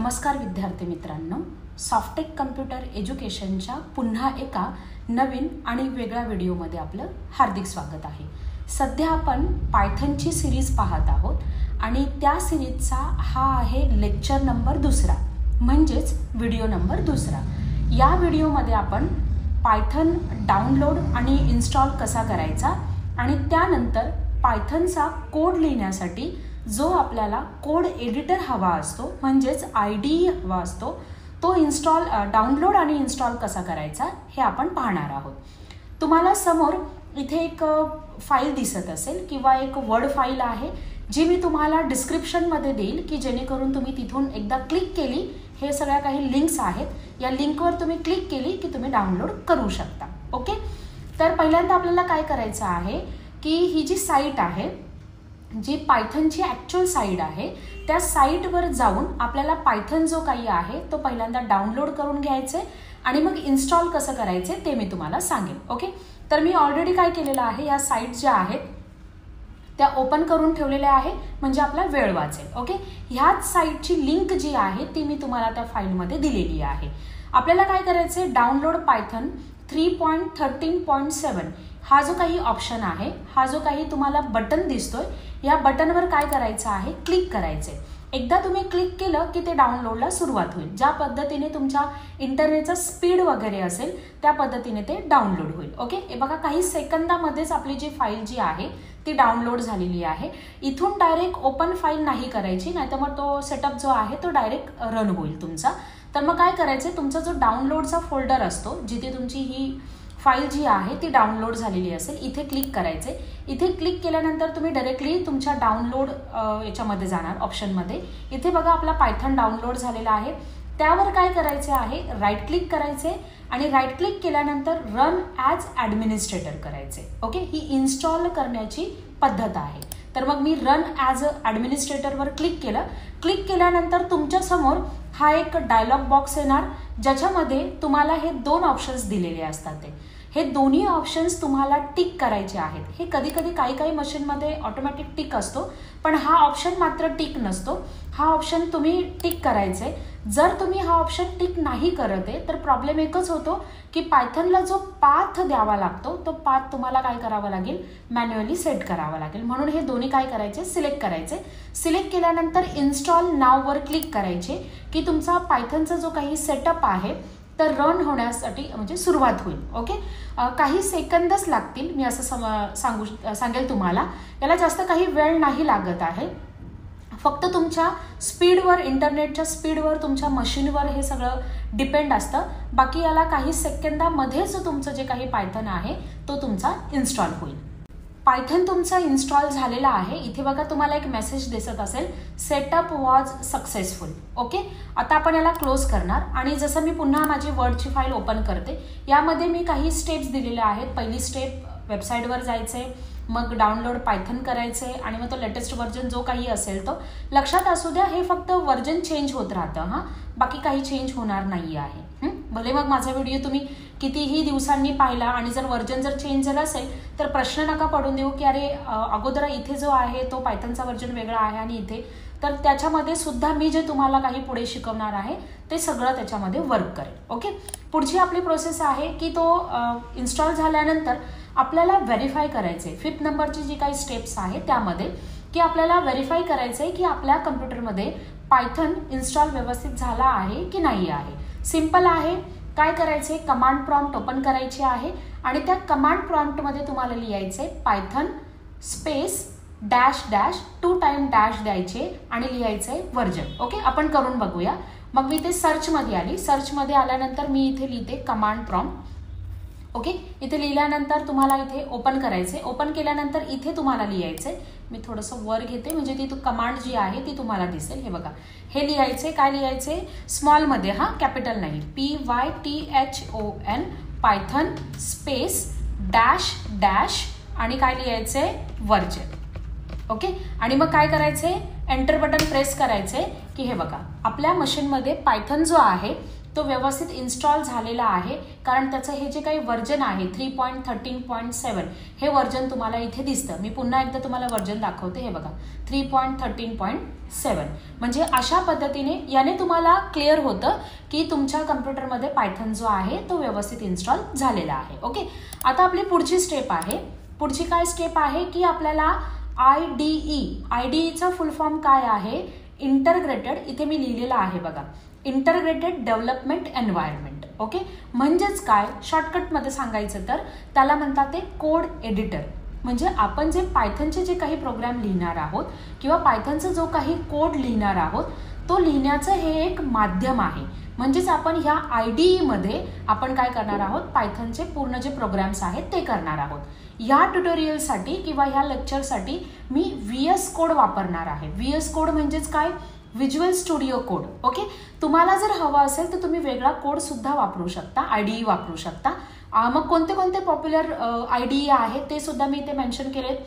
नमस्कार विद्यार्थी मित्रांनो, सॉफ्टेक कम्प्युटर एज्युकेशनच्या पुन्हा एका नवीन आणि वेगळ्या व्हिडिओमध्ये आपलं हार्दिक स्वागत आहे। सध्या आपण पायथनची सिरीज पाहत आहोत आणि त्या सिरीजचा हा आहे लेक्चर नंबर दुसरा, म्हणजेच व्हिडिओ नंबर दुसरा। या व्हिडिओमध्ये आपण पायथन डाउनलोड आणि इन्स्टॉल कसा करायचा आणि त्यानंतर पायथनचा कोड लिहिण्यासाठी जो आपल्याला कोड एडिटर हवा असतो, म्हणजेच IDE हवा असतो, तो डाउनलोड आणि इन्स्टॉल कसा करायचा हे आपण पाहणार आहोत। तुम्हाला समोर इथे एक फाईल दिसत असेल किंवा एक वर्ड फाईल आहे जी मी तुम्हाला डिस्क्रिप्शनमध्ये देईल की जेणेकरून तुम्ही तिथून एकदा क्लिक केली, हे सगळ्या काही लिंक्स आहेत, या लिंकवर तुम्ही क्लिक केली की तुम्ही डाउनलोड करू शकता। ओके, तर पहिल्यांदा आपल्याला काय करायचं आहे की ही जी साईट आहे, जी पायथनची ॲक्च्युअल साईट आहे, त्या साईटवर जाऊन आपल्याला पायथन जो काही आहे तो पहिल्यांदा डाउनलोड करून घ्यायचे आणि मग इन्स्टॉल कसं करायचे ते मी तुम्हाला सांगेन। ओके, तर मी ऑलरेडी काय केलेलं आहे, या साईट ज्या आहेत त्या ओपन करून ठेवलेल्या आहे, म्हणजे आपला वेळ वाचेल। ओके, ह्याच साईटची लिंक जी आहे ती मी तुम्हाला त्या फाईलमध्ये दिलेली आहे। आपल्याला काय करायचे, डाउनलोड पायथन 3.13.7 हा जो काही ऑप्शन आहे, हा जो काही तुम्हाला बटन दिसतोय, या बटनवर काय करायचं आहे, क्लिक करायचे। एकदा तुम्ही क्लिक केलं की ते डाउनलोडला सुरुवात होईल। ज्या पद्धतीने तुमच्या इंटरनेटचा स्पीड वगैरे असेल त्या पद्धतीने ते डाउनलोड होईल। ओके, हे बघा काही सेकंदामध्येच आपली जी फाईल जी आहे ती डाउनलोड झालेली आहे। इथून डायरेक्ट ओपन फाईल नाही करायची, नाहीतर मग तो सेटअप जो आहे तो डायरेक्ट रन होईल तुमचा। तर मग काय करायचं, तुमचा जो डाउनलोडचा फोल्डर असतो, जिथे तुमची ही फाईल जी आहे ती डाउनलोड झालेली असेल, इथे क्लिक करायचे। इथे क्लिक केल्यानंतर तुम्ही डायरेक्टली तुमच्या डाउनलोड याच्यामध्ये जाणार ऑप्शनमध्ये। इथे बघा आपला पायथन डाउनलोड झालेला आहे, त्यावर काय करायचे आहे, राईट क्लिक करायचे आणि राईट क्लिक केल्यानंतर रन ॲज ॲडमिनिस्ट्रेटर करायचे। ओके, ही इन्स्टॉल करण्याची पद्धत आहे। तर मग मी रन ॲज ॲडमिनिस्ट्रेटरवर क्लिक केलं। क्लिक केल्यानंतर तुमच्यासमोर हा एक डायलॉग बॉक्स येणार, ज्याच्यामध्ये तुम्हाला हे दोन ऑप्शन्स दिलेले असतात। हे दोन्ही ऑप्शन्स तुम्हाला टिक करायचे आहेत। हे कधी कधी काही मशीनमध्ये ऑटोमॅटिक टिक असतो, पण हा ऑप्शन मात्र टिक नसतो। हा ऑप्शन तुम्ही टिक करायचे। जर तुम्ही हा ऑप्शन टिक नाही करत आहे तर प्रॉब्लेम एकच होतो की पायथनला जो पाथ द्यावा लागतो तो पाथ तुम्हाला काय करावा लागेल, मॅन्युअली सेट करावा लागेल। म्हणून हे दोन्ही काय करायचे, सिलेक्ट करायचे। सिलेक्ट केल्यानंतर इन्स्टॉल नाववर क्लिक करायचे की तुमचा पायथनचा जो काही सेटअप आहे तर रन होण्यासाठी म्हणजे सुरुवात होईल। ओके, काही सेकंदच लागतील, मी असं सांगेल तुम्हाला। याला जास्त काही वेळ नाही लागत आहे, फक्त तुमच्या स्पीडवर, इंटरनेटच्या स्पीडवर, तुमच्या मशीनवर हे सगळं डिपेंड असतं। बाकी याला काही सेकंदामध्येच तुमचं जे काही पायथन आहे तो तुमचा इन्स्टॉल होईल। पायथन तुमचा इन्स्टॉल झालेला आहे। इथे बघा तुम्हाला एक मेसेज दिसत असेल, सेटअप वॉज सक्सेसफुल। ओके, आता आपण याला क्लोज करणार आणि जसं मी पुन्हा माझी वर्डची फाईल ओपन करते, यामध्ये मी काही स्टेप्स दिलेल्या आहेत। पहिली स्टेप, वेबसाईटवर जायचे, मग डाउनलोड पायथन करायचे आणि मग तो लेटेस्ट व्हर्जन जो काही असेल तो। लक्षात असू द्या, हे फक्त व्हर्जन चेंज होत राहतं, हां, बाकी काही चेंज होणार नाही आहे। भले मग माझा व्हिडिओ तुम्ही कितीही दिवसांनी पाहिला आणि जर व्हर्जन चेंज झालं असेल तर प्रश्न नका पडून देऊ की अरे अगोदर इथे जो आहे तो पायथनचा व्हर्जन वेगळा आहे आणि इथे, तर त्याच्यामध्ये सुद्धा मी जे तुम्हाला काही पुढे शिकवणार आहे ते सगळं त्याच्यामध्ये वर्क करेल। ओके, पुढची आपली प्रोसेस आहे की तो इन्स्टॉल झाल्यानंतर आपल्याला व्हेरीफाय करायचे। 5th नंबरची जी काही स्टेप्स आहे त्यामध्ये की आपल्याला व्हेरीफाय करायचंय की आपल्या कम्प्युटरमध्ये पायथन इन्स्टॉल व्यवस्थित झाला आहे की नाही आहे। सिंपल आहे, काय करायचे, कमांड प्रॉम्प्ट ओपन करायची आहे आणि त्या कमांड प्रॉम्प्टमध्ये तुम्हाला लिहायचे Python space dash dash 2 time dash द्यायचे आणि लिहायचे व्हर्जन। ओके, आपण करून बघूया। मग मी ते सर्चमध्ये आली, सर्चमध्ये आल्यानंतर मी इथे लिहिते कमांड प्रॉम्प्ट। ओके, इथे लिहिल्यानंतर तुम्हाला इथे ओपन करायचे। ओपन केल्यानंतर इथे तुम्हाला लिहायचे, मी थोडंसं वर घेते म्हणजे ती कमांड जी आहे ती तुम्हाला दिसेल। हे बघा, हे लिहायचे, काय लिहायचे, स्मॉलमध्ये, हां, कॅपिटल नाही, PYTHON Python space dash dash आणि काय लिहायचे, व्हर्जन। ओके, आणि मग काय करायचे, एंटर बटन प्रेस करायचे की हे बघा आपल्या मशीनमध्ये पायथन जो आहे तो व्यवस्थित इन्स्टॉल झालेला आहे, कारण त्याचं हे जे काही व्हर्जन आहे 3.13.7 हे व्हर्जन तुम्हाला इथे दिसतं. मी पुन्हा एकदा तुम्हाला व्हर्जन दाखवते. हे बघा 3.13.7. म्हणजे अशा पद्धतीने याने तुम्हाला क्लिअर होतं की तुमच्या कम्प्युटरमध्ये पायथन जो आहे तो व्यवस्थित इन्स्टॉल झालेला आहे. ओके, आता आपली पुढची स्टेप आहे. पुढची काय स्टेप आहे की आपल्याला IDEचं फुल फॉर्म काय आहे, इंटरग्रेटेड, इथे मी लिहिलेलं आहे बघा, इंटरग्रेटेड डेव्हलपमेंट एन्व्हायरमेंट. ओके, म्हणजेच काय, शॉर्टकटमध्ये सांगायचं तर त्याला म्हणतात ते कोड एडिटर. म्हणजे आपण जे पायथनचे जे काही प्रोग्राम लिहिणार आहोत किंवा पायथनचा जो काही कोड लिहिणार आहोत तो लिहिण्याचं हे एक माध्यम आहे. म्हणजेच आपण ह्या IDEमध्ये आपण काय करणार आहोत, पायथनचे पूर्ण जे प्रोग्राम्स आहेत ते करणार आहोत. या ट्युटोरियलसाठी किंवा ह्या लेक्चरसाठी मी VS कोड वापरणार आहे. VS कोड म्हणजेच काय, व्हिज्युअल स्टुडिओ कोड. ओके, तुम्हाला जर हवा असेल तर तुम्ही वेगळा कोड सुद्धा वापरू शकता, IDE वापरू शकता. मग कोणते कोणते पॉप्युलर IDE आहेत ते सुद्धा मी इथे मेन्शन केलेत.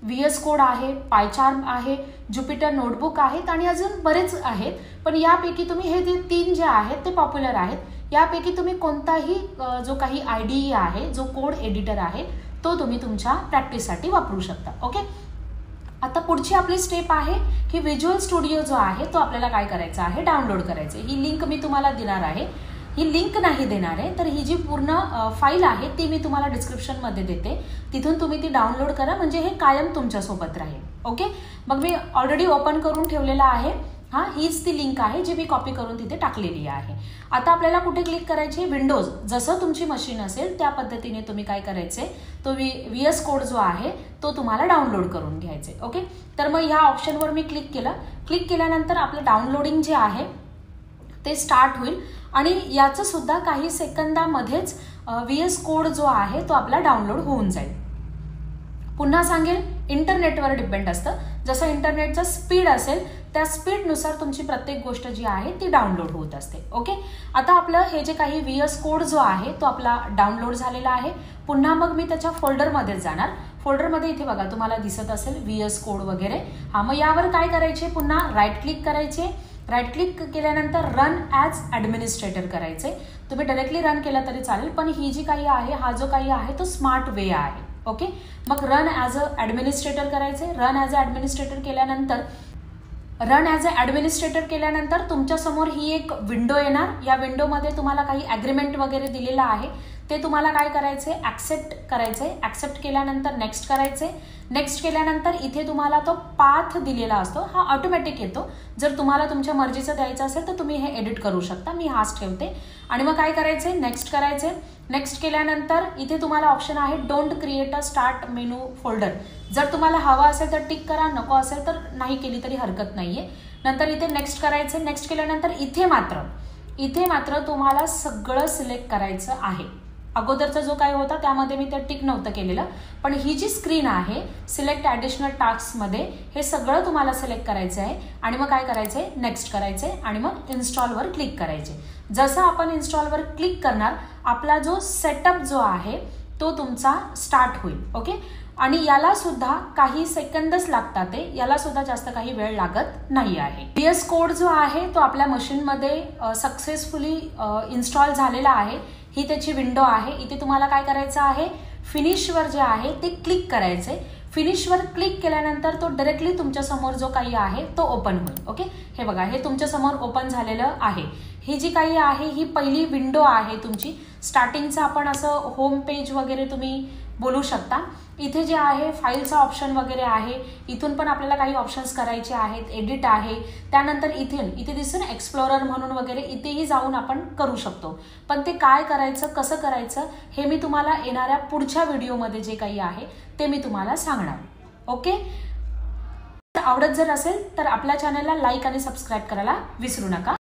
VS कोड आहे, पायचार्म आहे, ज्युपिटर नोटबुक आहेत आणि अजून बरेच आहेत. पण यापैकी तुम्ही हे 3 जे आहेत ते पॉप्युलर आहेत. यापैकी तुम्ही कोणताही जो काही IDE आहे, जो कोड एडिटर आहे तो तुम्ही तुमच्या प्रॅक्टिससाठी वापरू शकता. ओके, आता पुढची आपली स्टेप आहे की व्हिज्युअल स्टुडिओ जो आहे तो आपल्याला काय करायचा आहे, डाउनलोड करायचं. ही लिंक मी तुम्हाला देणार आहे. ही लिंक नाही देणार आहे, तर ही जी पूर्ण फाईल आहे ती मी तुम्हाला डिस्क्रिप्शनमध्ये देते. तिथून तुम्ही ती डाउनलोड करा, म्हणजे हे कायम तुमच्यासोबत राहील. ओके, मग मी ऑलरेडी ओपन करून ठेवलेला आहे. हीच ती लिंक आहे जी मी कॉपी करून तिथे टाकलेली आहे. आता आपल्याला कुठे क्लिक करायची, विंडोज, जसं तुमची मशीन असेल त्या पद्धतीने तुम्ही काय करायचे, तो VS कोड जो आहे तो तुम्हाला डाउनलोड करून घ्यायचे. ओके, तर मग ह्या ऑप्शनवर मी क्लिक केलं. क्लिक केल्यानंतर आपलं डाउनलोडिंग जे आहे ते स्टार्ट होईल आणि याचं सुद्धा काही सेकंदामध्येच VS कोड जो आहे तो आपला डाउनलोड होऊन जाईल. पुन्हा सांगेल, इंटरनेटवर डिपेंड असतं. जसं इंटरनेटचं स्पीड असेल त्या स्पीडनुसार तुमची प्रत्येक गोष्ट जी आहे ती डाउनलोड होत असते. ओके, आता आपलं हे जे काही VS कोड जो आहे तो आपला डाउनलोड झालेला आहे. पुन्हा मग मी त्याच्या फोल्डरमध्ये जाणार. फोल्डरमध्ये इथे बघा तुम्हाला दिसत असेल VS कोड वगैरे. मग यावर काय करायचे, पुन्हा राईट क्लिक करायचे. राईट क्लिक केल्यानंतर रन ॲज ॲडमिनिस्ट्रेटर करायचे. तुम्ही डायरेक्टली रन केला तरी चालेल, पण ही जी काही आहे, हा जो काही आहे तो स्मार्ट वे आहे. ओके, मग रन ॲज अ ॲडमिनिस्ट्रेटर करायचे. रन ॲज अ ॲडमिनिस्ट्रेटर केल्यानंतर तुमच्यासमोर ही एक विंडो येणार. या विंडोमध्ये तुम्हाला काही ॲग्रीमेंट वगैरे दिलेलं आहे ते तुम्हाला काय करायचे, ॲक्सेप्ट करायचे. ॲक्सेप्ट केल्यानंतर नेक्स्ट करायचे. नेक्स्ट केल्यानंतर इथे तुम्हाला तो पाथ दिलेला असतो, हा ऑटोमॅटिक येतो. जर तुम्हाला तुमच्या मर्जीचं द्यायचं असेल तर तुम्ही हे एडिट करू शकता. मी हाच ठेवते. आणि मग काय करायचे, नेक्स्ट करायचे. नेक्स्ट केल्यानंतर इथे तुम्हाला ऑप्शन आहे don't create a start menu folder. जर तुम्हाला हवा असेल तर टिक करा, नको असेल तर नाही केली तरी हरकत नाहीये. नंतर इथे नेक्स्ट करायचे. नेक्स्ट केल्यानंतर इथे मात्र तुम्हाला सगळं सिलेक्ट करायचं आहे. अगोदरचा जो काय होता त्यामध्ये मी ते टिक नव्हतं केलेलं, पण ही जी स्क्रीन आहे सिलेक्ट ॲडिशनल टास्कमध्ये हे सगळं तुम्हाला सिलेक्ट करायचं आहे. आणि मग काय करायचे, नेक्स्ट करायचे आणि मग इन्स्टॉलवर क्लिक करायचे. जसं आपण इन्स्टॉलवर क्लिक करणार आपला जो सेटअप जो आहे तो तुमचा स्टार्ट होईल. ओके, आणि याला सुद्धा काही सेकंदच लागतात. ते याला सुद्धा जास्त काही वेळ लागत नाही आहे. VS कोड जो आहे तो आपल्या मशीनमध्ये सक्सेसफुली इन्स्टॉल झालेला आहे. ही त्याची विंडो आहे. इथे तुम्हाला काय करायचं आहे, फिनिशवर जे आहे ते क्लिक करायचे. फिनिशवर क्लिक केल्यानंतर तो डायरेक्टली तुमच्या समोर जो काही आहे तो ओपन होईल. ओके, हे बघा हे तुमच्या समोर ओपन झालेलं आहे. ही जी काही आहे ही पहिली विंडो आहे तुमची. स्टार्टिंगचं आपण असं होम पेज वगैरे तुम्ही बोलू शकता. इथे जे आहे फाईलचा ऑप्शन वगैरे आहे. इथून पण आपल्याला काही ऑप्शन्स करायचे आहेत. एडिट आहे. त्यानंतर इथे दिसतं ना एक्सप्लोरर म्हणून वगैरे, इथेही जाऊन आपण करू शकतो. पण ते काय करायचं, कसं करायचं हे मी तुम्हाला येणाऱ्या पुढच्या व्हिडिओमध्ये जे काही आहे ते मी तुम्हाला सांगणार. ओके, आवडत जर असेल तर आपल्या चॅनलला लाईक आणि सबस्क्राईब करायला विसरू नका.